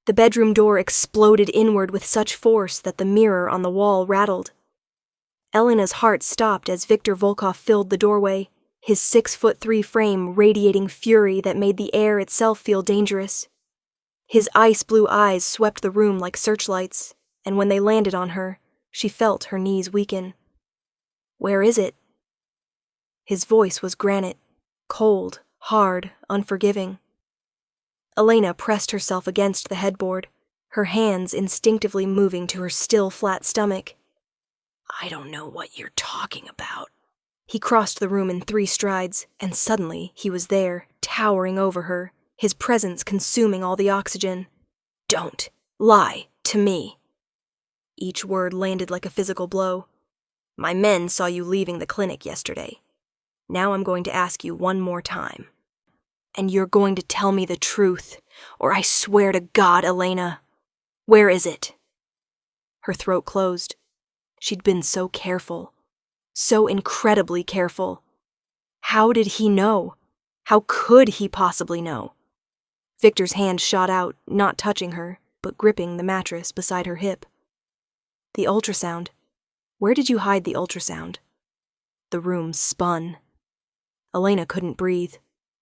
The bedroom door exploded inward with such force that the mirror on the wall rattled. Elena's heart stopped as Viktor Volkov filled the doorway, his 6'3" frame radiating fury that made the air itself feel dangerous. His ice-blue eyes swept the room like searchlights, and when they landed on her, she felt her knees weaken. "Where is it?" His voice was granite, cold, hard, unforgiving. Elena pressed herself against the headboard, her hands instinctively moving to her still flat stomach. "I don't know what you're talking about." He crossed the room in 3 strides, and suddenly he was there, towering over her, his presence consuming all the oxygen. "Don't lie to me." Each word landed like a physical blow. "My men saw you leaving the clinic yesterday. Now I'm going to ask you one more time. And you're going to tell me the truth, or I swear to God, Elena. Where is it?" Her throat closed. She'd been so careful. So incredibly careful. How did he know? How could he possibly know? Victor's hand shot out, not touching her, but gripping the mattress beside her hip. "The ultrasound. Where did you hide the ultrasound?" The room spun. Elena couldn't breathe,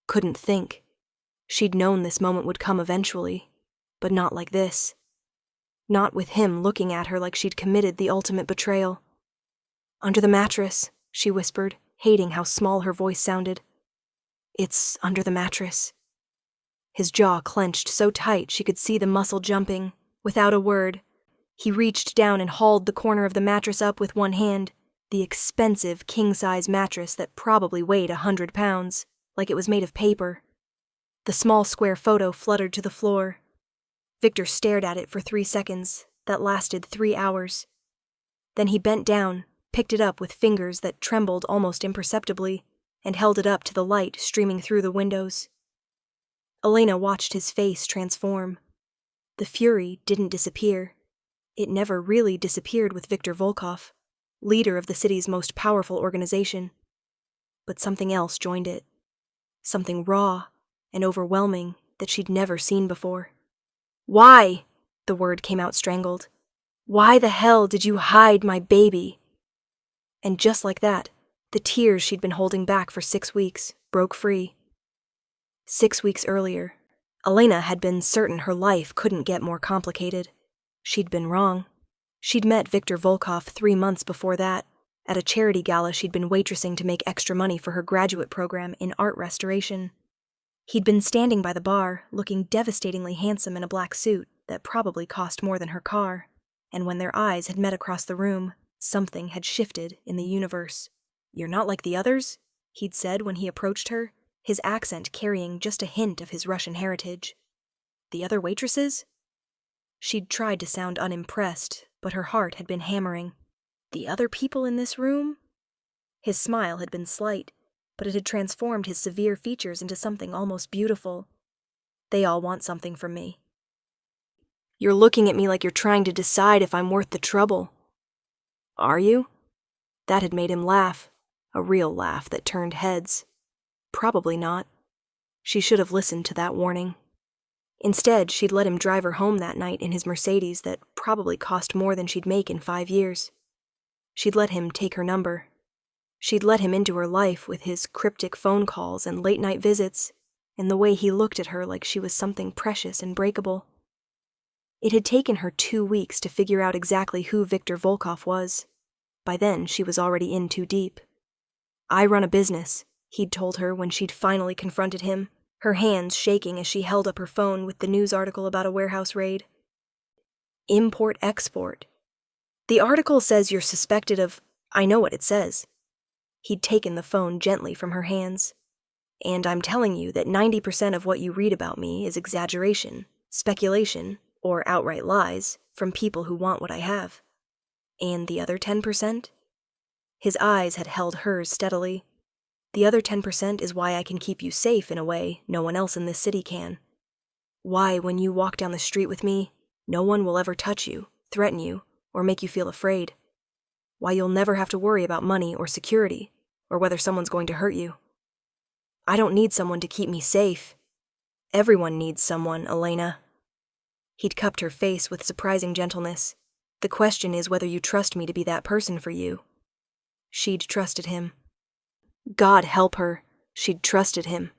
couldn't think. She'd known this moment would come eventually, but not like this. Not with him looking at her like she'd committed the ultimate betrayal. "Under the mattress," she whispered, hating how small her voice sounded. "It's under the mattress." His jaw clenched so tight she could see the muscle jumping. Without a word, he reached down and hauled the corner of the mattress up with one hand, the expensive king-size mattress that probably weighed 100 pounds, like it was made of paper. The small square photo fluttered to the floor. Victor stared at it for 3 seconds, that lasted 3 hours. Then he bent down, picked it up with fingers that trembled almost imperceptibly, and held it up to the light streaming through the windows. Elena watched his face transform. The fury didn't disappear. It never really disappeared with Viktor Volkov, leader of the city's most powerful organization. But something else joined it. Something raw and overwhelming that she'd never seen before. "Why?" The word came out strangled. "Why the hell did you hide my baby?" And just like that, the tears she'd been holding back for 6 weeks broke free. 6 weeks earlier, Elena had been certain her life couldn't get more complicated. She'd been wrong. She'd met Viktor Volkov 3 months before that, at a charity gala she'd been waitressing to make extra money for her graduate program in art restoration. He'd been standing by the bar, looking devastatingly handsome in a black suit that probably cost more than her car, and when their eyes had met across the room, something had shifted in the universe. "You're not like the others?" he'd said when he approached her, his accent carrying just a hint of his Russian heritage. "The other waitresses?" She'd tried to sound unimpressed, but her heart had been hammering. "The other people in this room?" His smile had been slight, but it had transformed his severe features into something almost beautiful. "They all want something from me." "You're looking at me like you're trying to decide if I'm worth the trouble." "Are you?" That had made him laugh, a real laugh that turned heads. Probably not. She should have listened to that warning. Instead, she'd let him drive her home that night in his Mercedes that probably cost more than she'd make in 5 years. She'd let him take her number. She'd let him into her life with his cryptic phone calls and late-night visits, and the way he looked at her like she was something precious and breakable. It had taken her 2 weeks to figure out exactly who Viktor Volkov was. By then, she was already in too deep. "I run a business," he'd told her when she'd finally confronted him, her hands shaking as she held up her phone with the news article about a warehouse raid. "Import-export. The article says you're suspected of—" "I know what it says." He'd taken the phone gently from her hands. "And I'm telling you that 90% of what you read about me is exaggeration, speculation, or outright lies from people who want what I have. And the other 10%? His eyes had held hers steadily. "The other 10% is why I can keep you safe in a way no one else in this city can. Why, when you walk down the street with me, no one will ever touch you, threaten you, or make you feel afraid. Why you'll never have to worry about money or security, or whether someone's going to hurt you. I don't need someone to keep me safe. Everyone needs someone, Elena." He'd cupped her face with surprising gentleness. "The question is whether you trust me to be that person for you." She'd trusted him. God help her, she'd trusted him.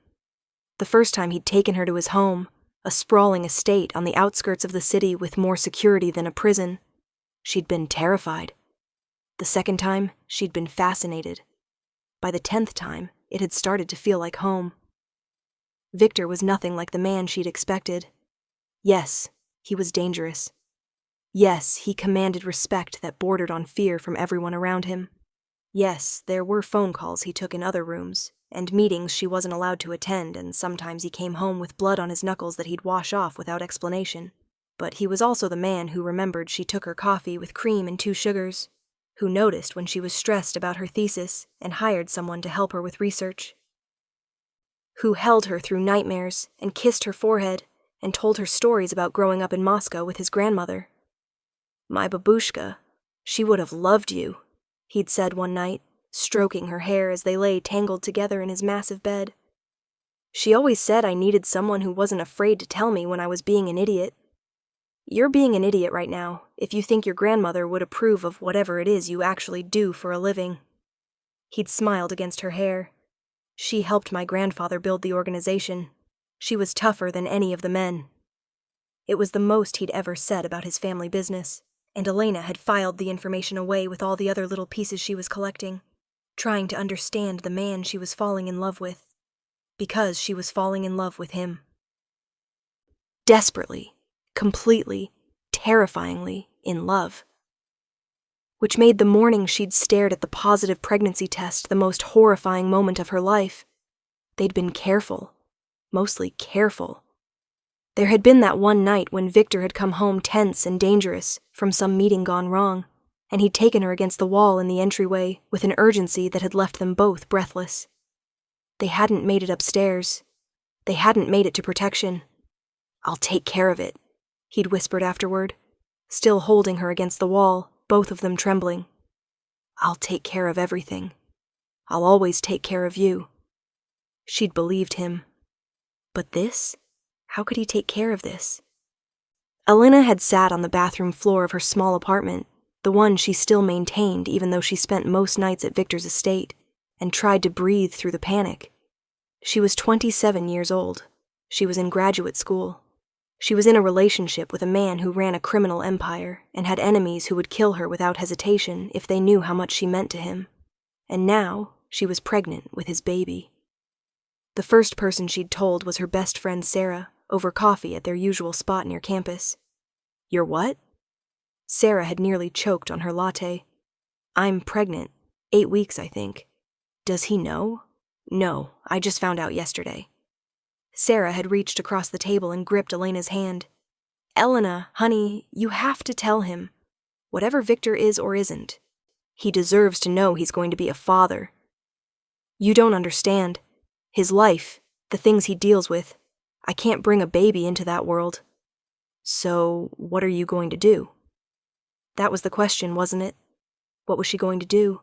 The first time he'd taken her to his home, a sprawling estate on the outskirts of the city with more security than a prison, she'd been terrified. The second time, she'd been fascinated. By the 10th time, it had started to feel like home. Victor was nothing like the man she'd expected. Yes, he was dangerous. Yes, he commanded respect that bordered on fear from everyone around him. Yes, there were phone calls he took in other rooms, and meetings she wasn't allowed to attend, and sometimes he came home with blood on his knuckles that he'd wash off without explanation. But he was also the man who remembered she took her coffee with cream and 2 sugars, who noticed when she was stressed about her thesis and hired someone to help her with research, who held her through nightmares and kissed her forehead and told her stories about growing up in Moscow with his grandmother. "My babushka, she would have loved you," he'd said one night, stroking her hair as they lay tangled together in his massive bed. "She always said I needed someone who wasn't afraid to tell me when I was being an idiot. You're being an idiot right now if you think your grandmother would approve of whatever it is you actually do for a living." He'd smiled against her hair. "She helped my grandfather build the organization. She was tougher than any of the men." It was the most he'd ever said about his family business, and Elena had filed the information away with all the other little pieces she was collecting, trying to understand the man she was falling in love with, because she was falling in love with him. Desperately, completely, terrifyingly in love. Which made the morning she'd stared at the positive pregnancy test the most horrifying moment of her life. They'd been careful, mostly careful. There had been that one night when Victor had come home tense and dangerous from some meeting gone wrong, and he'd taken her against the wall in the entryway with an urgency that had left them both breathless. They hadn't made it upstairs. They hadn't made it to protection. "I'll take care of it," he'd whispered afterward, still holding her against the wall, both of them trembling. "I'll take care of everything. I'll always take care of you." She'd believed him. But this? How could he take care of this? Elena had sat on the bathroom floor of her small apartment, the one she still maintained even though she spent most nights at Victor's estate, and tried to breathe through the panic. She was 27 years old. She was in graduate school. She was in a relationship with a man who ran a criminal empire and had enemies who would kill her without hesitation if they knew how much she meant to him. And now she was pregnant with his baby. The first person she'd told was her best friend Sarah, over coffee at their usual spot near campus. "You're what?" Sarah had nearly choked on her latte. "I'm pregnant. 8 weeks, I think." "Does he know?" "No, I just found out yesterday." Sarah had reached across the table and gripped Elena's hand. "Elena, honey, you have to tell him. Whatever Victor is or isn't, he deserves to know he's going to be a father. You don't understand. His life, the things he deals with. I can't bring a baby into that world. So, what are you going to do?" That was the question, wasn't it? What was she going to do?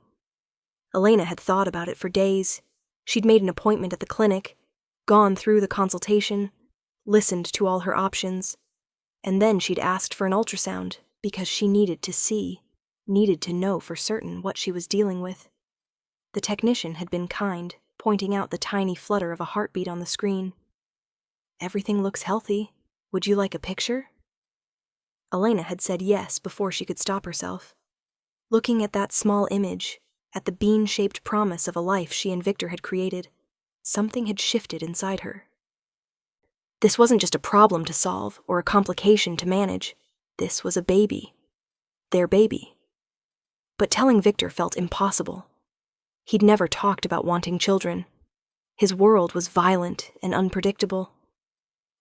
Elena had thought about it for days. She'd made an appointment at the clinic, gone through the consultation, listened to all her options, and then she'd asked for an ultrasound because she needed to see, needed to know for certain what she was dealing with. The technician had been kind, pointing out the tiny flutter of a heartbeat on the screen. "Everything looks healthy. Would you like a picture?" Elena had said yes before she could stop herself. Looking at that small image, at the bean-shaped promise of a life she and Victor had created, something had shifted inside her. This wasn't just a problem to solve or a complication to manage. This was a baby. Their baby. But telling Victor felt impossible. He'd never talked about wanting children. His world was violent and unpredictable.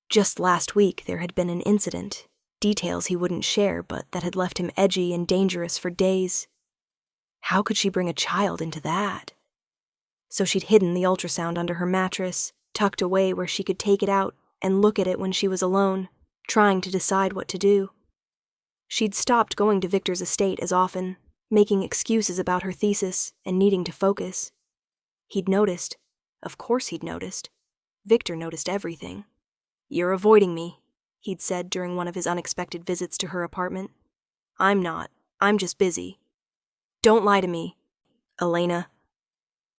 Just last week there had been an incident, details he wouldn't share but that had left him edgy and dangerous for days. How could she bring a child into that? So she'd hidden the ultrasound under her mattress, tucked away where she could take it out and look at it when she was alone, trying to decide what to do. She'd stopped going to Victor's estate as often, making excuses about her thesis and needing to focus. He'd noticed. Of course he'd noticed. Victor noticed everything. "You're avoiding me," he'd said during one of his unexpected visits to her apartment. I'm not. I'm just busy. Don't lie to me, Elena.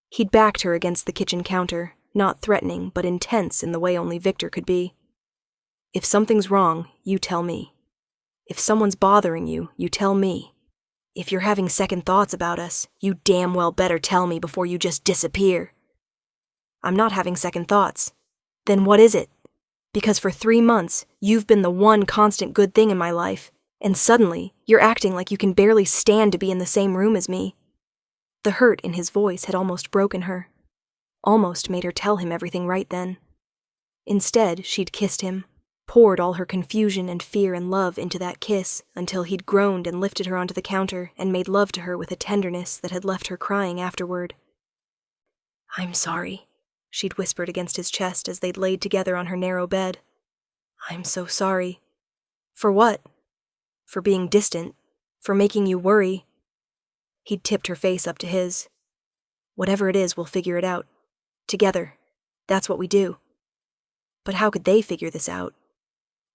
He'd backed her against the kitchen counter, not threatening but intense in the way only Victor could be. If something's wrong, you tell me. If someone's bothering you, you tell me. If you're having second thoughts about us, you damn well better tell me before you just disappear. I'm not having second thoughts. Then what is it? Because for 3 months, you've been the one constant good thing in my life, and suddenly, you're acting like you can barely stand to be in the same room as me. The hurt in his voice had almost broken her. Almost made her tell him everything right then. Instead, she'd kissed him, poured all her confusion and fear and love into that kiss until he'd groaned and lifted her onto the counter and made love to her with a tenderness that had left her crying afterward. I'm sorry, she'd whispered against his chest as they'd laid together on her narrow bed. I'm so sorry. For what? For being distant. For making you worry. He'd tipped her face up to his. Whatever it is, we'll figure it out. Together. That's what we do. But how could they figure this out?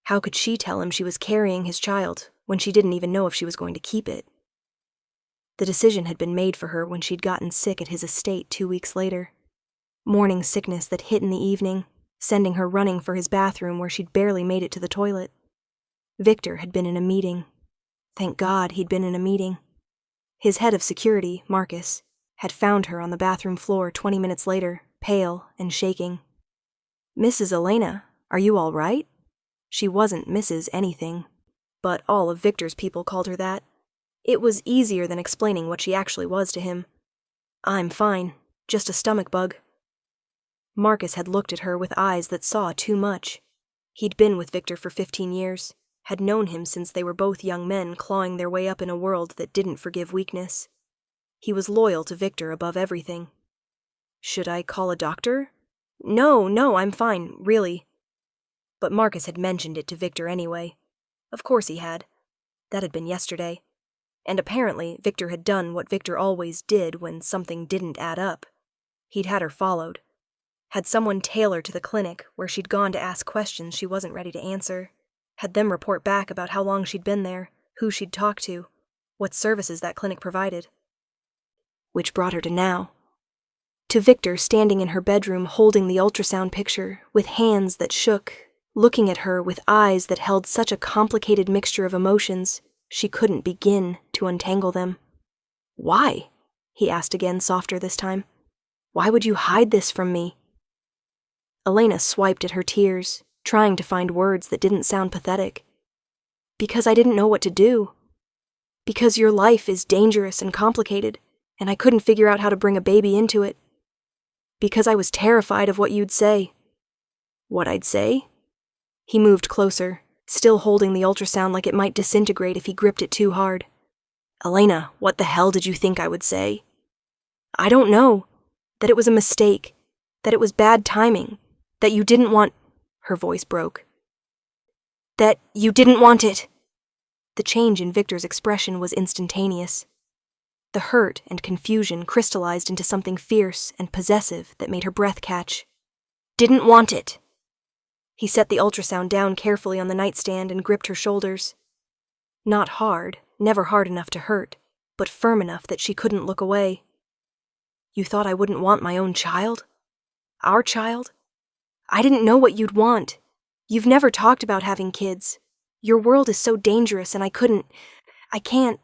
How could she tell him she was carrying his child when she didn't even know if she was going to keep it? The decision had been made for her when she'd gotten sick at his estate 2 weeks later. Morning sickness that hit in the evening, sending her running for his bathroom where she'd barely made it to the toilet. Victor had been in a meeting. Thank God he'd been in a meeting. His head of security, Marcus, had found her on the bathroom floor 20 minutes later, pale and shaking. Mrs. Elena, are you all right? She wasn't Mrs. anything, but all of Victor's people called her that. It was easier than explaining what she actually was to him. I'm fine, just a stomach bug. Marcus had looked at her with eyes that saw too much. He'd been with Victor for 15 years, had known him since they were both young men clawing their way up in a world that didn't forgive weakness. He was loyal to Victor above everything. Should I call a doctor? No, I'm fine, really. But Marcus had mentioned it to Victor anyway. Of course he had. That had been yesterday. And apparently Victor had done what Victor always did when something didn't add up. He'd had her followed. Had someone tail her to the clinic where she'd gone to ask questions she wasn't ready to answer. Had them report back about how long she'd been there, who she'd talked to, what services that clinic provided. Which brought her to now. To Victor standing in her bedroom holding the ultrasound picture, with hands that shook, looking at her with eyes that held such a complicated mixture of emotions, she couldn't begin to untangle them. Why? He asked again, softer this time. Why would you hide this from me? Elena swiped at her tears, trying to find words that didn't sound pathetic. Because I didn't know what to do. Because your life is dangerous and complicated, and I couldn't figure out how to bring a baby into it. Because I was terrified of what you'd say. What I'd say? He moved closer, still holding the ultrasound like it might disintegrate if he gripped it too hard. Elena, what the hell did you think I would say? I don't know. That it was a mistake. That it was bad timing. That you didn't want... Her voice broke. That you didn't want it. The change in Victor's expression was instantaneous. The hurt and confusion crystallized into something fierce and possessive that made her breath catch. Didn't want it. He set the ultrasound down carefully on the nightstand and gripped her shoulders. Not hard, never hard enough to hurt, but firm enough that she couldn't look away. You thought I wouldn't want my own child? Our child? I didn't know what you'd want. You've never talked about having kids. Your world is so dangerous and I can't.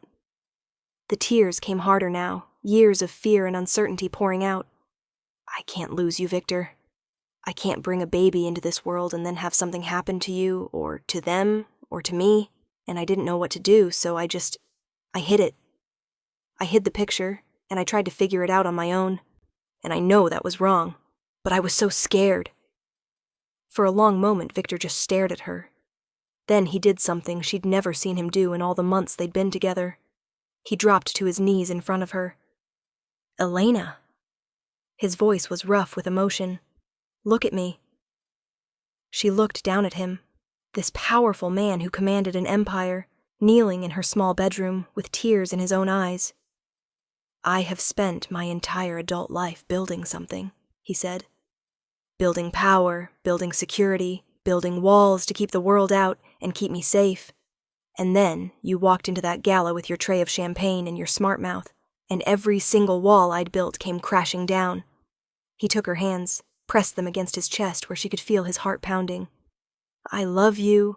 The tears came harder now, years of fear and uncertainty pouring out. I can't lose you, Victor. I can't bring a baby into this world and then have something happen to you, or to them, or to me, and I didn't know what to do, so I hid it. I hid the picture, and I tried to figure it out on my own, and I know that was wrong, but I was so scared. For a long moment, Victor just stared at her. Then he did something she'd never seen him do in all the months they'd been together. He dropped to his knees in front of her. Elena. His voice was rough with emotion. Look at me. She looked down at him, this powerful man who commanded an empire, kneeling in her small bedroom with tears in his own eyes. I have spent my entire adult life building something, he said. Building power, building security, building walls to keep the world out and keep me safe. And then you walked into that gala with your tray of champagne and your smart mouth, and every single wall I'd built came crashing down. He took her hands, pressed them against his chest where she could feel his heart pounding. I love you.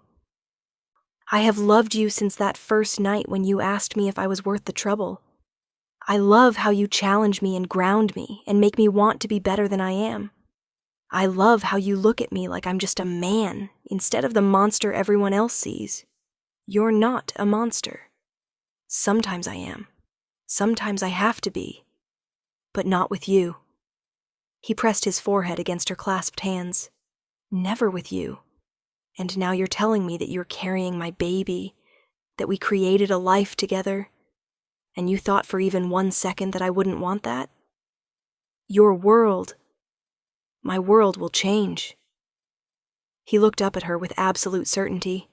I have loved you since that first night when you asked me if I was worth the trouble. I love how you challenge me and ground me and make me want to be better than I am. I love how you look at me like I'm just a man instead of the monster everyone else sees. You're not a monster. Sometimes I am. Sometimes I have to be. But not with you. He pressed his forehead against her clasped hands. Never with you. And now you're telling me that you're carrying my baby, that we created a life together, and you thought for even 1 second that I wouldn't want that? Your world, my world will change. He looked up at her with absolute certainty.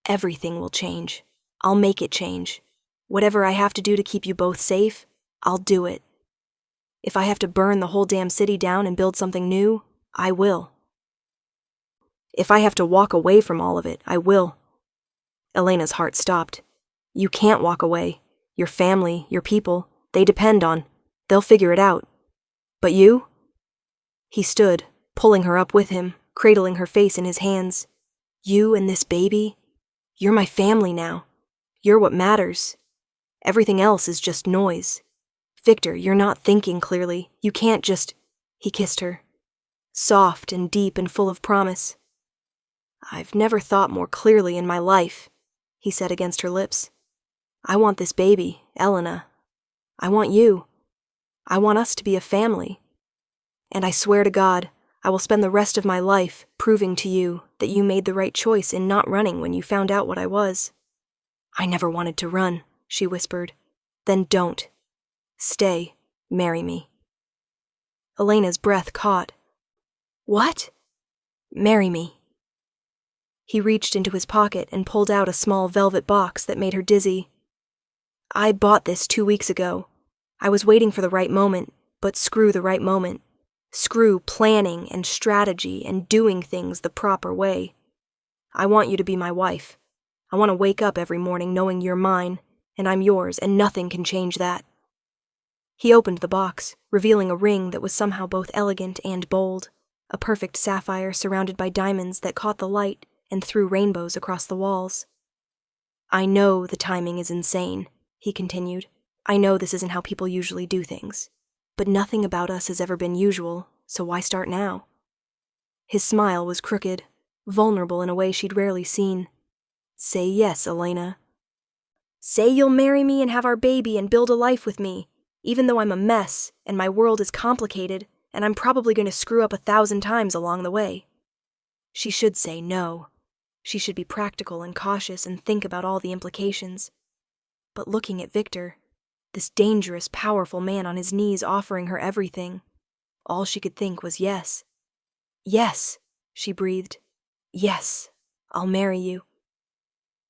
Everything will change. I'll make it change. Whatever I have to do to keep you both safe, I'll do it. If I have to burn the whole damn city down and build something new, I will. If I have to walk away from all of it, I will. Elena's heart stopped. You can't walk away. Your family, your people, they depend on. They'll figure it out. But you? He stood, pulling her up with him, cradling her face in his hands. You and this baby? You're my family now. You're what matters. Everything else is just noise. Victor, you're not thinking clearly. You can't just... He kissed her. Soft and deep and full of promise. I've never thought more clearly in my life, he said against her lips. I want this baby, Elena. I want you. I want us to be a family. And I swear to God, I will spend the rest of my life proving to you that you made the right choice in not running when you found out what I was. I never wanted to run, she whispered. Then don't. Stay. Marry me. Elena's breath caught. What? Marry me. He reached into his pocket and pulled out a small velvet box that made her dizzy. I bought this 2 weeks ago. I was waiting for the right moment, but screw the right moment. Screw planning and strategy and doing things the proper way. I want you to be my wife. I want to wake up every morning knowing you're mine, and I'm yours, and nothing can change that. He opened the box, revealing a ring that was somehow both elegant and bold, a perfect sapphire surrounded by diamonds that caught the light and threw rainbows across the walls. I know the timing is insane, he continued. I know this isn't how people usually do things. But nothing about us has ever been usual, so why start now? His smile was crooked, vulnerable in a way she'd rarely seen. Say yes, Elena. Say you'll marry me and have our baby and build a life with me, even though I'm a mess and my world is complicated and I'm probably going to screw up 1,000 times along the way. She should say no. She should be practical and cautious and think about all the implications. But looking at Victor, this dangerous, powerful man on his knees offering her everything, all she could think was yes. Yes, she breathed. Yes, I'll marry you.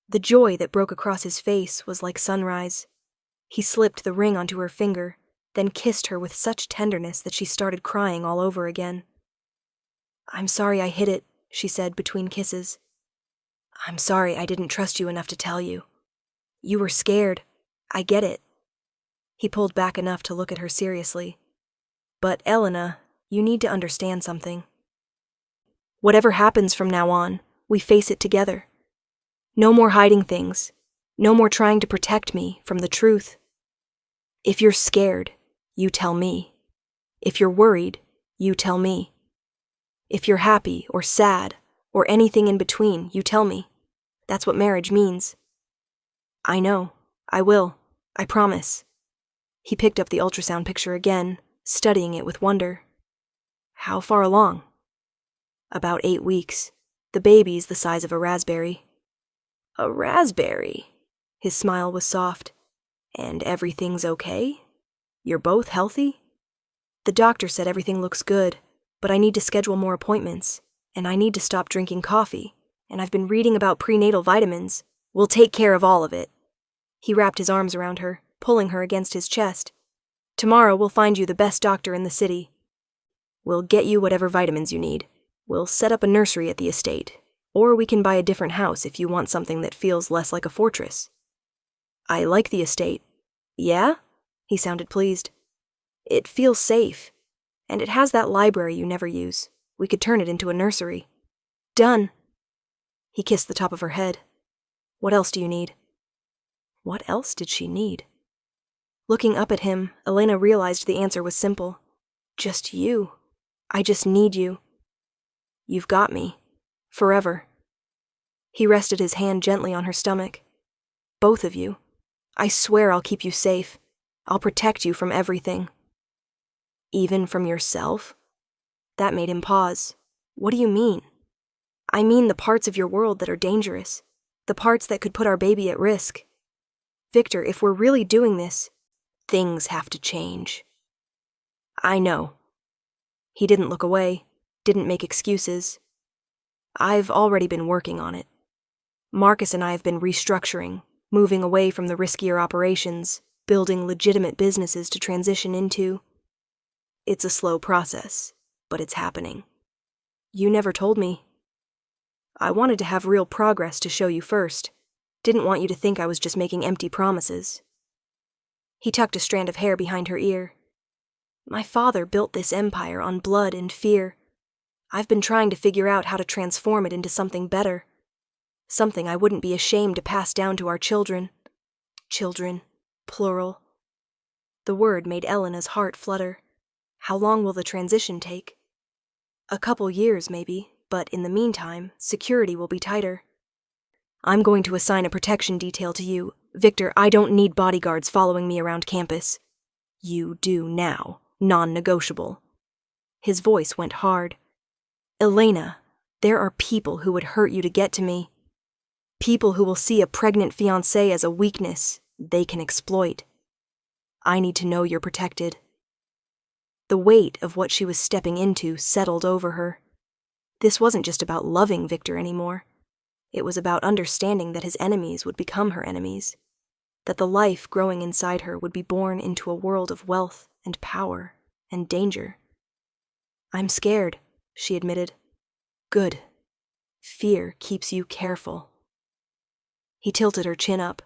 The joy that broke across his face was like sunrise. He slipped the ring onto her finger, then kissed her with such tenderness that she started crying all over again. I'm sorry I hid it, she said between kisses. I'm sorry I didn't trust you enough to tell you. You were scared. I get it. He pulled back enough to look at her seriously. But, Elena, you need to understand something. Whatever happens from now on, we face it together. No more hiding things. No more trying to protect me from the truth. If you're scared, you tell me. If you're worried, you tell me. If you're happy or sad or anything in between, you tell me. That's what marriage means. I know. I will. I promise. He picked up the ultrasound picture again, studying it with wonder. How far along? About 8 weeks. The baby's the size of a raspberry. A raspberry? His smile was soft. And everything's okay? You're both healthy? The doctor said everything looks good, but I need to schedule more appointments, and I need to stop drinking coffee, and I've been reading about prenatal vitamins. We'll take care of all of it. He wrapped his arms around her, pulling her against his chest. Tomorrow we'll find you the best doctor in the city. We'll get you whatever vitamins you need. We'll set up a nursery at the estate, or we can buy a different house if you want something that feels less like a fortress. I like the estate. Yeah? He sounded pleased. It feels safe, and it has that library you never use. We could turn it into a nursery. Done. He kissed the top of her head. What else do you need? What else did she need? Looking up at him, Elena realized the answer was simple. Just you. I just need you. You've got me. Forever. He rested his hand gently on her stomach. Both of you. I swear I'll keep you safe. I'll protect you from everything. Even from yourself? That made him pause. What do you mean? I mean the parts of your world that are dangerous. The parts that could put our baby at risk. Victor, if we're really doing this, things have to change. I know. He didn't look away, didn't make excuses. I've already been working on it. Marcus and I have been restructuring, moving away from the riskier operations, building legitimate businesses to transition into. It's a slow process, but it's happening. You never told me. I wanted to have real progress to show you first. Didn't want you to think I was just making empty promises. He tucked a strand of hair behind her ear. My father built this empire on blood and fear. I've been trying to figure out how to transform it into something better. Something I wouldn't be ashamed to pass down to our children. Children, plural. The word made Elena's heart flutter. How long will the transition take? A couple years, maybe, but in the meantime, security will be tighter. I'm going to assign a protection detail to you. Victor, I don't need bodyguards following me around campus. You do now. Non-negotiable. His voice went hard. Elena, there are people who would hurt you to get to me. People who will see a pregnant fiancé as a weakness they can exploit. I need to know you're protected. The weight of what she was stepping into settled over her. This wasn't just about loving Victor anymore. It was about understanding that his enemies would become her enemies, that the life growing inside her would be born into a world of wealth and power and danger. I'm scared, she admitted. Good. Fear keeps you careful. He tilted her chin up.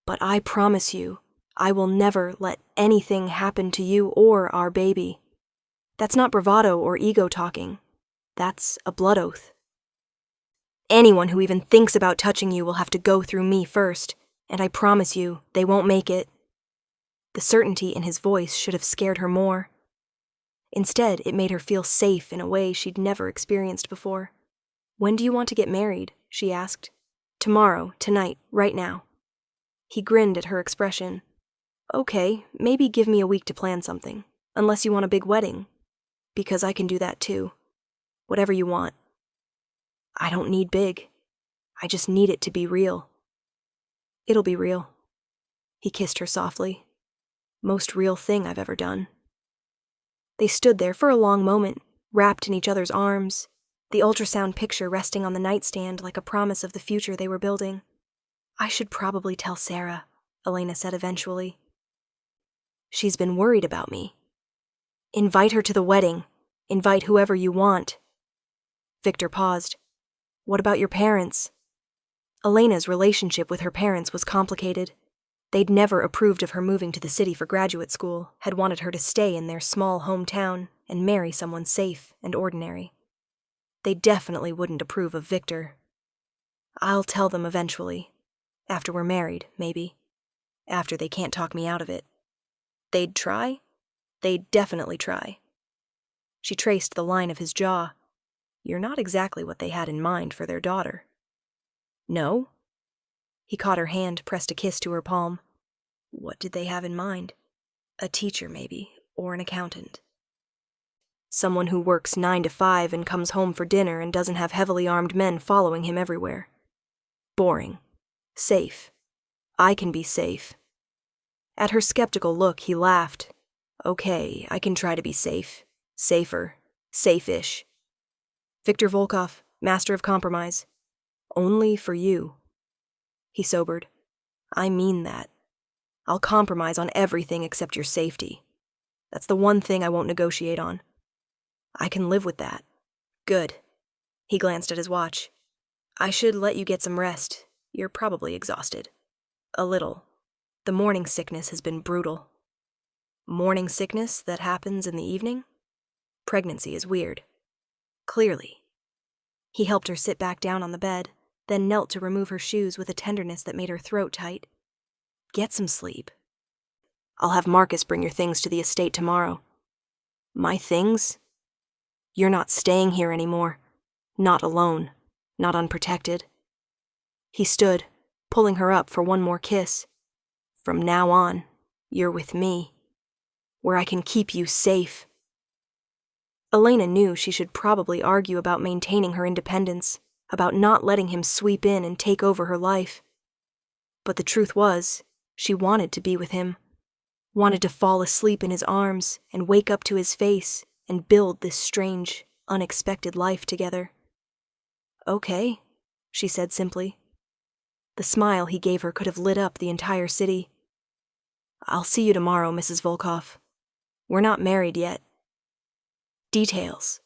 But I promise you, I will never let anything happen to you or our baby. That's not bravado or ego talking. That's a blood oath. Anyone who even thinks about touching you will have to go through me first, and I promise you, they won't make it. The certainty in his voice should have scared her more. Instead, it made her feel safe in a way she'd never experienced before. When do you want to get married? She asked. Tomorrow, tonight, right now. He grinned at her expression. Okay, maybe give me a week to plan something, unless you want a big wedding. Because I can do that too. Whatever you want. I don't need big. I just need it to be real. It'll be real. He kissed her softly. Most real thing I've ever done. They stood there for a long moment, wrapped in each other's arms, the ultrasound picture resting on the nightstand like a promise of the future they were building. I should probably tell Sarah, Elena said eventually. She's been worried about me. Invite her to the wedding. Invite whoever you want. Victor paused. What about your parents? Elena's relationship with her parents was complicated. They'd never approved of her moving to the city for graduate school, had wanted her to stay in their small hometown and marry someone safe and ordinary. They definitely wouldn't approve of Victor. I'll tell them eventually. After we're married, maybe. After they can't talk me out of it. They'd try? They'd definitely try. She traced the line of his jaw. You're not exactly what they had in mind for their daughter. No? He caught her hand, pressed a kiss to her palm. What did they have in mind? A teacher, maybe, or an accountant. Someone who works 9 to 5 and comes home for dinner and doesn't have heavily armed men following him everywhere. Boring. Safe. I can be safe. At her skeptical look, he laughed. Okay, I can try to be safe. Safer. Safe-ish. Victor Volkov, master of compromise. Only for you. He sobered. I mean that. I'll compromise on everything except your safety. That's the one thing I won't negotiate on. I can live with that. Good. He glanced at his watch. I should let you get some rest. You're probably exhausted. A little. The morning sickness has been brutal. Morning sickness that happens in the evening? Pregnancy is weird. Clearly. He helped her sit back down on the bed, then knelt to remove her shoes with a tenderness that made her throat tight. Get some sleep. I'll have Marcus bring your things to the estate tomorrow. My things? You're not staying here anymore. Not alone. Not unprotected. He stood, pulling her up for one more kiss. From now on, you're with me, where I can keep you safe. Elena knew she should probably argue about maintaining her independence, about not letting him sweep in and take over her life. But the truth was, she wanted to be with him, wanted to fall asleep in his arms and wake up to his face and build this strange, unexpected life together. Okay, she said simply. The smile he gave her could have lit up the entire city. I'll see you tomorrow, Mrs. Volkoff. We're not married yet. Details.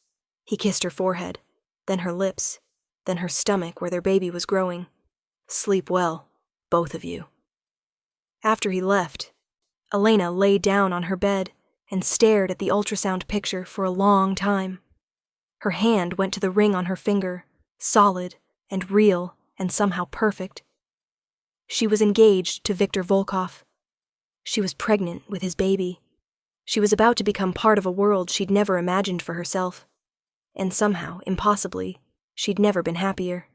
He kissed her forehead, then her lips, then her stomach where their baby was growing. Sleep well, both of you. After he left, Elena lay down on her bed and stared at the ultrasound picture for a long time. Her hand went to the ring on her finger, solid and real and somehow perfect. She was engaged to Victor Volkoff. She was pregnant with his baby. She was about to become part of a world she'd never imagined for herself. And somehow, impossibly, she'd never been happier.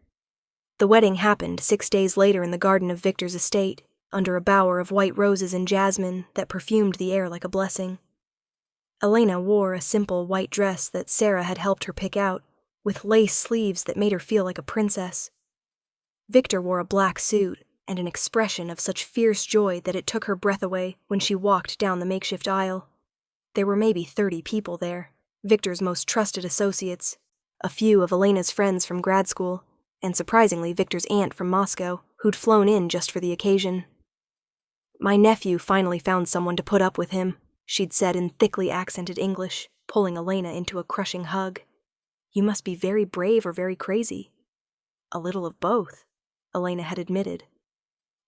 The wedding happened 6 days later in the garden of Victor's estate, under a bower of white roses and jasmine that perfumed the air like a blessing. Elena wore a simple white dress that Sarah had helped her pick out, with lace sleeves that made her feel like a princess. Victor wore a black suit and an expression of such fierce joy that it took her breath away when she walked down the makeshift aisle. There were maybe 30 people there, Victor's most trusted associates, a few of Elena's friends from grad school, and surprisingly Victor's aunt from Moscow, who'd flown in just for the occasion. My nephew finally found someone to put up with him, she'd said in thickly accented English, pulling Elena into a crushing hug. You must be very brave or very crazy. A little of both, Elena had admitted.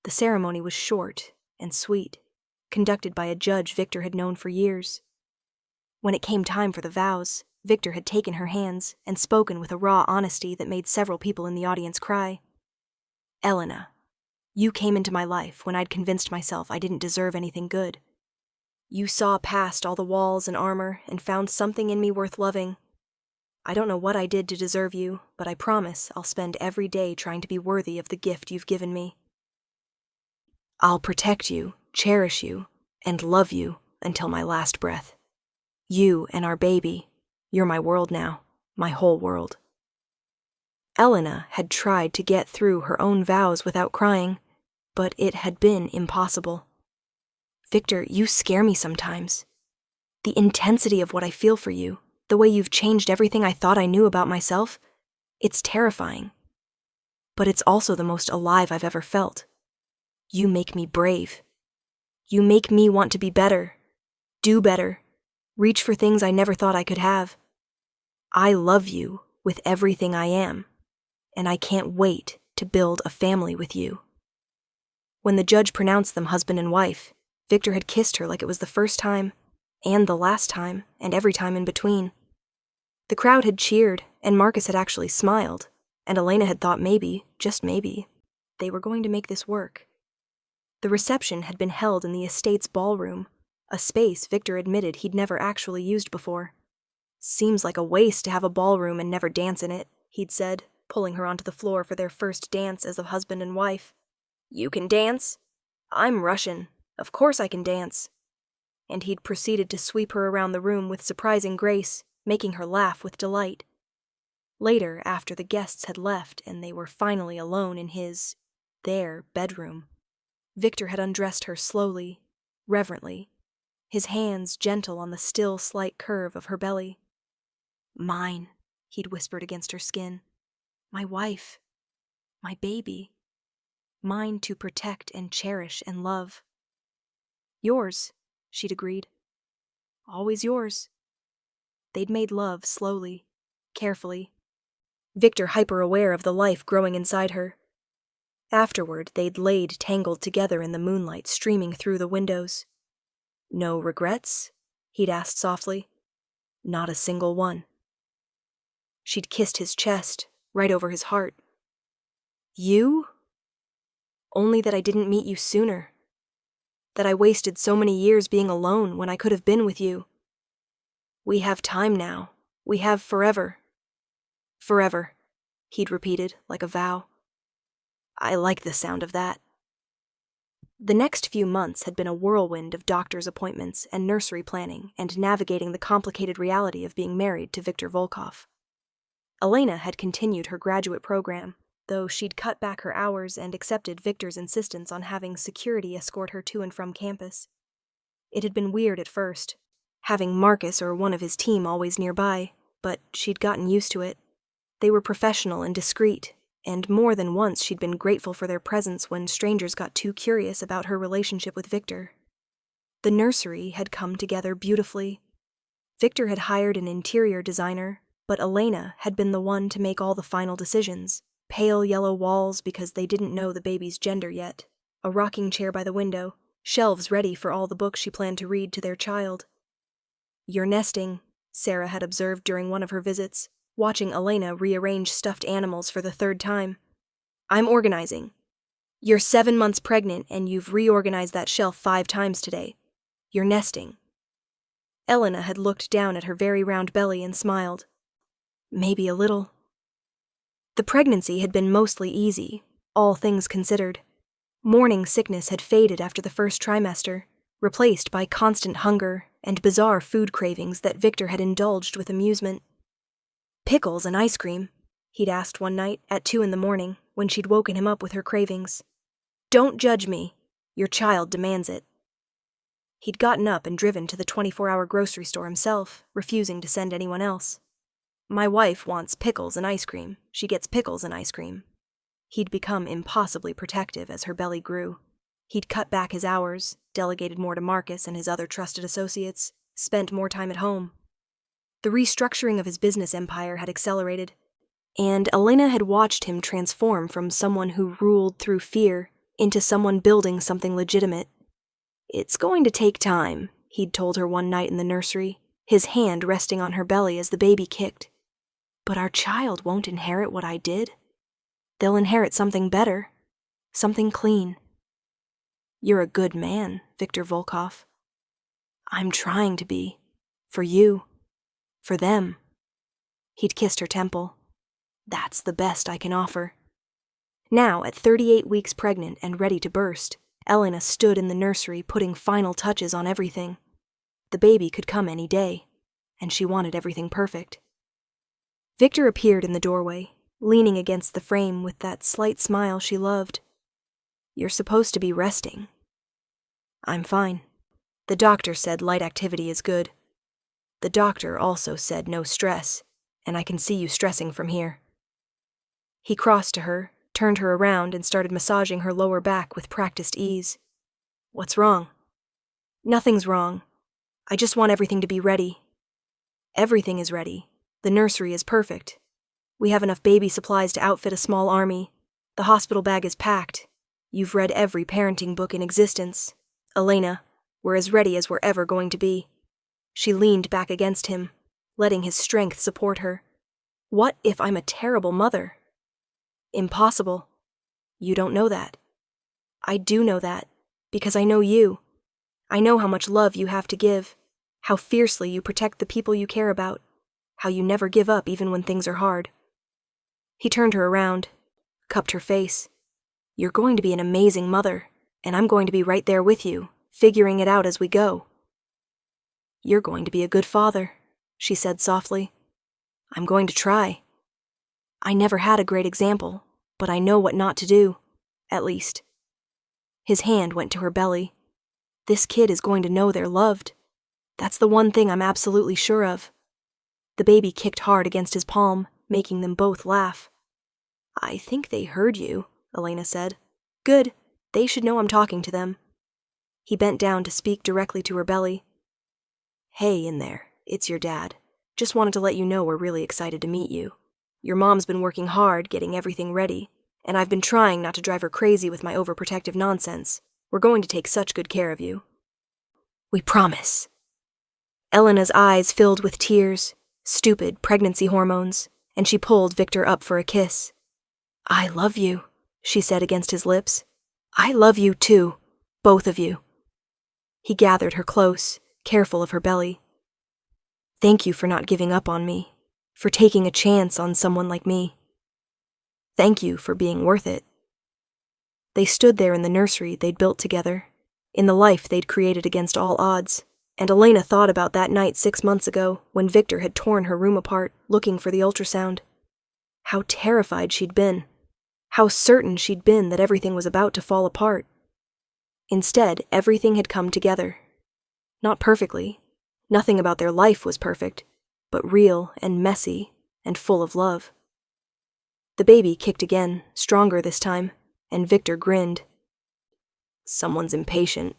The ceremony was short and sweet, conducted by a judge Victor had known for years. When it came time for the vows, Victor had taken her hands and spoken with a raw honesty that made several people in the audience cry. Elena, you came into my life when I'd convinced myself I didn't deserve anything good. You saw past all the walls and armor and found something in me worth loving. I don't know what I did to deserve you, but I promise I'll spend every day trying to be worthy of the gift you've given me. I'll protect you, cherish you, and love you until my last breath. You and our baby, you're my world now, my whole world. Elena had tried to get through her own vows without crying, but it had been impossible. Victor, you scare me sometimes. The intensity of what I feel for you, the way you've changed everything I thought I knew about myself, it's terrifying. But it's also the most alive I've ever felt. You make me brave. You make me want to be better, do better, reach for things I never thought I could have. I love you with everything I am, and I can't wait to build a family with you. When the judge pronounced them husband and wife, Victor had kissed her like it was the first time, and the last time, and every time in between. The crowd had cheered, and Marcus had actually smiled, and Elena had thought maybe, just maybe, they were going to make this work. The reception had been held in the estate's ballroom, a space Victor admitted he'd never actually used before. Seems like a waste to have a ballroom and never dance in it, he'd said, pulling her onto the floor for their first dance as a husband and wife. You can dance? I'm Russian. Of course I can dance. And he'd proceeded to sweep her around the room with surprising grace, making her laugh with delight. Later, after the guests had left and they were finally alone in their bedroom, Victor had undressed her slowly, reverently, his hands gentle on the still slight curve of her belly. Mine, he'd whispered against her skin. My wife. My baby. Mine to protect and cherish and love. Yours, she'd agreed. Always yours. They'd made love slowly, carefully. Victor hyper-aware of the life growing inside her. Afterward, they'd laid tangled together in the moonlight streaming through the windows. "No regrets?" he'd asked softly. "Not a single one." She'd kissed his chest, right over his heart. "You?" "Only that I didn't meet you sooner. That I wasted so many years being alone when I could have been with you. We have time now. We have forever." "Forever," he'd repeated, like a vow. "I like the sound of that." The next few months had been a whirlwind of doctor's appointments and nursery planning and navigating the complicated reality of being married to Victor Volkov. Elena had continued her graduate program, though she'd cut back her hours and accepted Victor's insistence on having security escort her to and from campus. It had been weird at first, having Marcus or one of his team always nearby, but she'd gotten used to it. They were professional and discreet, and more than once she'd been grateful for their presence when strangers got too curious about her relationship with Victor. The nursery had come together beautifully. Victor had hired an interior designer, but Elena had been the one to make all the final decisions. Pale yellow walls because they didn't know the baby's gender yet, a rocking chair by the window, shelves ready for all the books she planned to read to their child. "You're nesting," Sarah had observed during one of her visits, watching Elena rearrange stuffed animals for the third time. "I'm organizing. You're 7 months pregnant and you've reorganized that shelf 5 times today. You're nesting." Elena had looked down at her very round belly and smiled. "Maybe a little." The pregnancy had been mostly easy, all things considered. Morning sickness had faded after the first trimester, replaced by constant hunger and bizarre food cravings that Victor had indulged with amusement. "Pickles and ice cream," he'd asked one night at 2 a.m. when she'd woken him up with her cravings. "Don't judge me. Your child demands it." He'd gotten up and driven to the 24-hour grocery store himself, refusing to send anyone else. "My wife wants pickles and ice cream. She gets pickles and ice cream." He'd become impossibly protective as her belly grew. He'd cut back his hours, delegated more to Marcus and his other trusted associates, spent more time at home. The restructuring of his business empire had accelerated, and Elena had watched him transform from someone who ruled through fear into someone building something legitimate. "It's going to take time," he'd told her one night in the nursery, his hand resting on her belly as the baby kicked. "But our child won't inherit what I did. They'll inherit something better, something clean." "You're a good man, Victor Volkov." "I'm trying to be. For you. For them." He'd kissed her temple. "That's the best I can offer." Now, at 38 weeks pregnant and ready to burst, Elena stood in the nursery putting final touches on everything. The baby could come any day, and she wanted everything perfect. Victor appeared in the doorway, leaning against the frame with that slight smile she loved. "You're supposed to be resting." "I'm fine. The doctor said light activity is good. The doctor also said no stress, and I can see you stressing from here." He crossed to her, turned her around, and started massaging her lower back with practiced ease. "What's wrong?" "Nothing's wrong. I just want everything to be ready." "Everything is ready. The nursery is perfect. We have enough baby supplies to outfit a small army. The hospital bag is packed. You've read every parenting book in existence. Elena, we're as ready as we're ever going to be." She leaned back against him, letting his strength support her. "What if I'm a terrible mother?" "Impossible. You don't know that." "I do know that, because I know you. I know how much love you have to give, how fiercely you protect the people you care about, how you never give up even when things are hard." He turned her around, cupped her face. "You're going to be an amazing mother, and I'm going to be right there with you, figuring it out as we go." "You're going to be a good father," she said softly. "I'm going to try. I never had a great example, but I know what not to do, at least." His hand went to her belly. "This kid is going to know they're loved. That's the one thing I'm absolutely sure of." The baby kicked hard against his palm, making them both laugh. "I think they heard you," Elena said. "Good. They should know I'm talking to them." He bent down to speak directly to her belly. "Hey in there, it's your dad. Just wanted to let you know we're really excited to meet you. Your mom's been working hard getting everything ready, and I've been trying not to drive her crazy with my overprotective nonsense. We're going to take such good care of you. We promise. Elena's eyes filled with tears, stupid pregnancy hormones, and she pulled Victor up for a kiss. I love you, she said against his lips. I love you too, both of you. He gathered her close, careful of her belly. Thank you for not giving up on me, for taking a chance on someone like me. Thank you for being worth it. They stood there in the nursery they'd built together, in the life they'd created against all odds, and Elena thought about that night 6 months ago when Victor had torn her room apart looking for the ultrasound. How terrified she'd been. How certain she'd been that everything was about to fall apart. Instead, everything had come together. Not perfectly. Nothing about their life was perfect, but real and messy and full of love. The baby kicked again, stronger this time, and Victor grinned. Someone's impatient.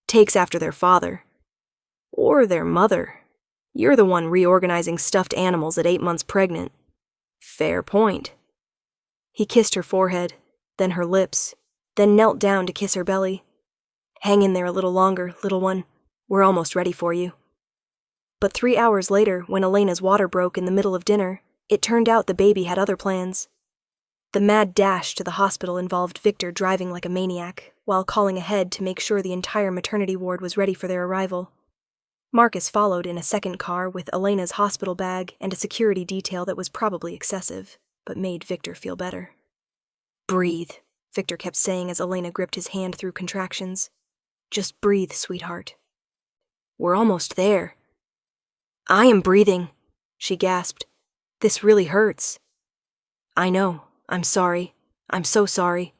Takes after their father. Or their mother. You're the one reorganizing stuffed animals at 8 months pregnant. Fair point. He kissed her forehead, then her lips, then knelt down to kiss her belly. Hang in there a little longer, little one. We're almost ready for you. But 3 hours later, when Elena's water broke in the middle of dinner, it turned out the baby had other plans. The mad dash to the hospital involved Victor driving like a maniac, while calling ahead to make sure the entire maternity ward was ready for their arrival. Marcus followed in a second car with Elena's hospital bag and a security detail that was probably excessive, but made Victor feel better. Breathe, Victor kept saying as Elena gripped his hand through contractions. Just breathe, sweetheart. We're almost there. I am breathing, she gasped. This really hurts. I know. I'm sorry. I'm so sorry.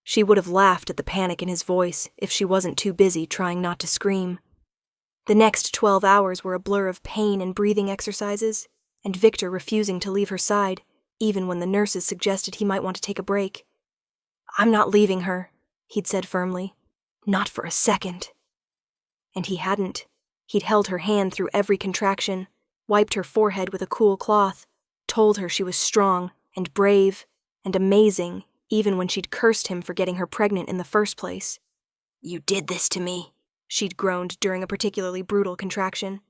She would have laughed at the panic in his voice if she wasn't too busy trying not to scream. The next 12 hours were a blur of pain and breathing exercises, and Victor refusing to leave her side, even when the nurses suggested he might want to take a break. I'm not leaving her, he'd said firmly. Not for a second. And he hadn't. He'd held her hand through every contraction, wiped her forehead with a cool cloth, told her she was strong and brave and amazing, even when she'd cursed him for getting her pregnant in the first place. You did this to me, she'd groaned during a particularly brutal contraction.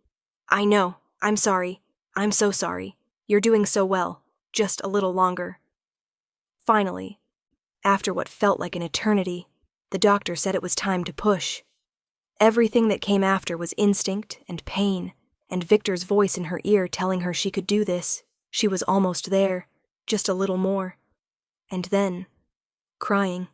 I know. I'm sorry. I'm so sorry. You're doing so well. Just a little longer. Finally, after what felt like an eternity, the doctor said it was time to push. Everything that came after was instinct and pain, and Victor's voice in her ear telling her she could do this. She was almost there, just a little more. And then, crying.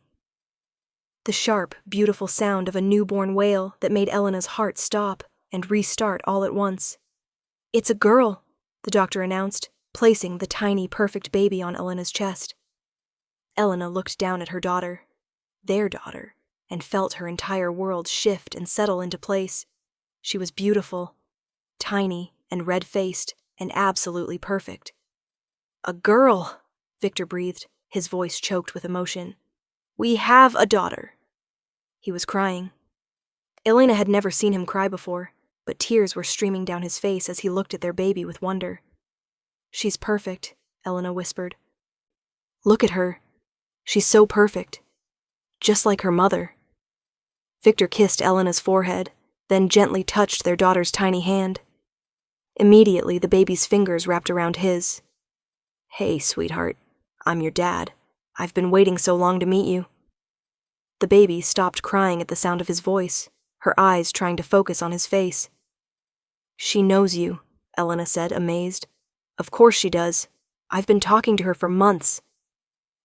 The sharp, beautiful sound of a newborn wail that made Elena's heart stop and restart all at once. It's a girl, the doctor announced, placing the tiny, perfect baby on Elena's chest. Elena looked down at her daughter, their daughter, and felt her entire world shift and settle into place. She was beautiful, tiny and red-faced, and absolutely perfect. A girl, Victor breathed, his voice choked with emotion. We have a daughter. He was crying. Elena had never seen him cry before, but tears were streaming down his face as he looked at their baby with wonder. She's perfect, Elena whispered. Look at her. She's so perfect. Just like her mother. Victor kissed Elena's forehead, then gently touched their daughter's tiny hand. Immediately, the baby's fingers wrapped around his. Hey, sweetheart. I'm your dad. I've been waiting so long to meet you. The baby stopped crying at the sound of his voice, her eyes trying to focus on his face. She knows you, Elena said, amazed. Of course she does. I've been talking to her for months.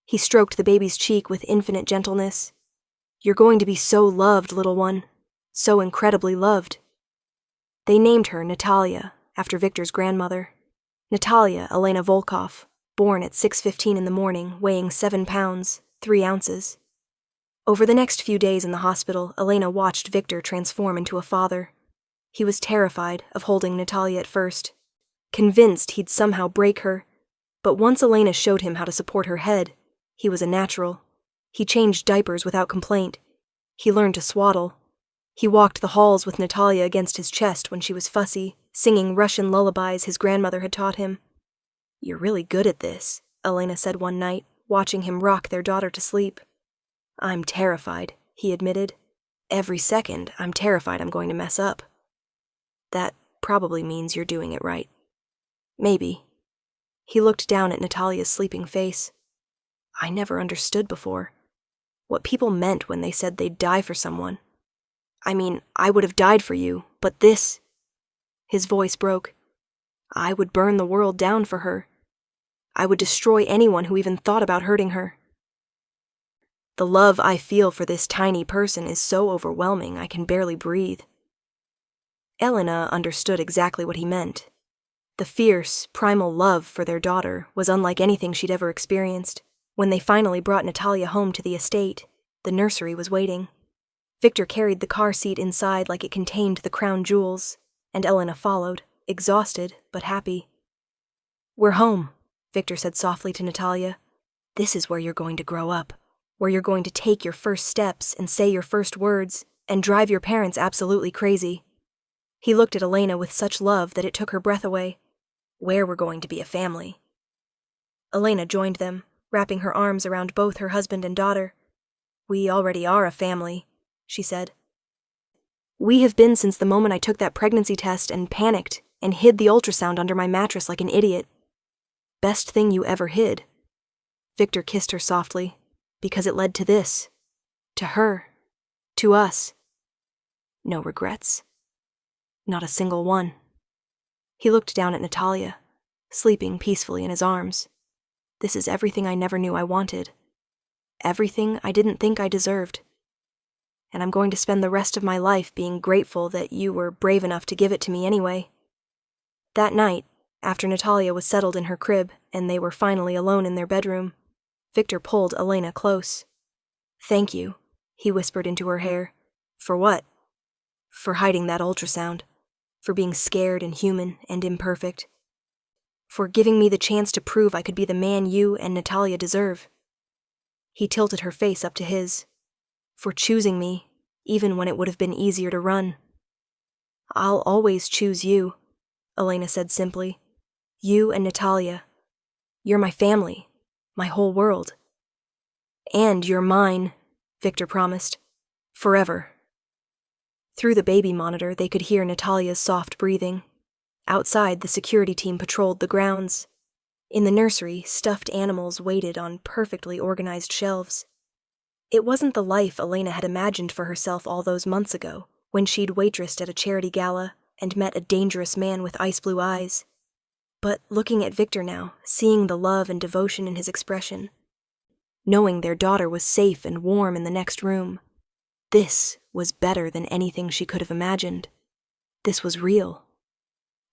He stroked the baby's cheek with infinite gentleness. You're going to be so loved, little one. So incredibly loved. They named her Natalia, after Victor's grandmother. Natalia Elena Volkov, born at 6:15 in the morning, weighing 7 pounds, 3 ounces. Over the next few days in the hospital, Elena watched Victor transform into a father. He was terrified of holding Natalia at first, convinced he'd somehow break her. But once Elena showed him how to support her head, he was a natural. He changed diapers without complaint. He learned to swaddle. He walked the halls with Natalia against his chest when she was fussy, singing Russian lullabies his grandmother had taught him. "You're really good at this," Elena said one night, watching him rock their daughter to sleep. "I'm terrified," he admitted. "Every second, I'm terrified I'm going to mess up." "That probably means you're doing it right." "Maybe." He looked down at Natalia's sleeping face. "I never understood before what people meant when they said they'd die for someone. I mean, I would have died for you, but this..." His voice broke. "I would burn the world down for her. I would destroy anyone who even thought about hurting her. The love I feel for this tiny person is so overwhelming I can barely breathe." Elena understood exactly what he meant. The fierce, primal love for their daughter was unlike anything she'd ever experienced. When they finally brought Natalia home to the estate, the nursery was waiting. Victor carried the car seat inside like it contained the crown jewels, and Elena followed, exhausted but happy. "We're home," Victor said softly to Natalia. "This is where you're going to grow up, where you're going to take your first steps and say your first words and drive your parents absolutely crazy." He looked at Elena with such love that it took her breath away. "Where we're going to be a family." Elena joined them, wrapping her arms around both her husband and daughter. "We already are a family," she said. "We have been since the moment I took that pregnancy test and panicked and hid the ultrasound under my mattress like an idiot." "Best thing you ever hid." Victor kissed her softly, "because it led to this. To her. To us." "No regrets?" "Not a single one." He looked down at Natalia, sleeping peacefully in his arms. "This is everything I never knew I wanted. Everything I didn't think I deserved. And I'm going to spend the rest of my life being grateful that you were brave enough to give it to me anyway." That night, after Natalia was settled in her crib and they were finally alone in their bedroom, Victor pulled Elena close. "Thank you," he whispered into her hair. "For what?" "For hiding that ultrasound. For being scared and human and imperfect. For giving me the chance to prove I could be the man you and Natalia deserve." He tilted her face up to his. "For choosing me, even when it would have been easier to run." "I'll always choose you," Elena said simply. "You and Natalia. You're my family, my whole world." "And you're mine," Victor promised. "Forever." Through the baby monitor, they could hear Natalia's soft breathing. Outside, the security team patrolled the grounds. In the nursery, stuffed animals waited on perfectly organized shelves. It wasn't the life Elena had imagined for herself all those months ago, when she'd waitressed at a charity gala and met a dangerous man with ice blue eyes. But looking at Victor now, seeing the love and devotion in his expression, knowing their daughter was safe and warm in the next room, this was better than anything she could have imagined. This was real.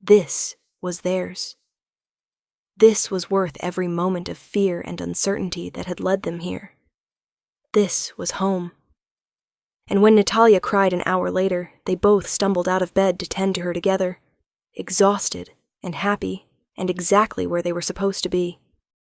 This was theirs. This was worth every moment of fear and uncertainty that had led them here. This was home. And when Natalia cried an hour later, they both stumbled out of bed to tend to her together, exhausted and happy and exactly where they were supposed to be.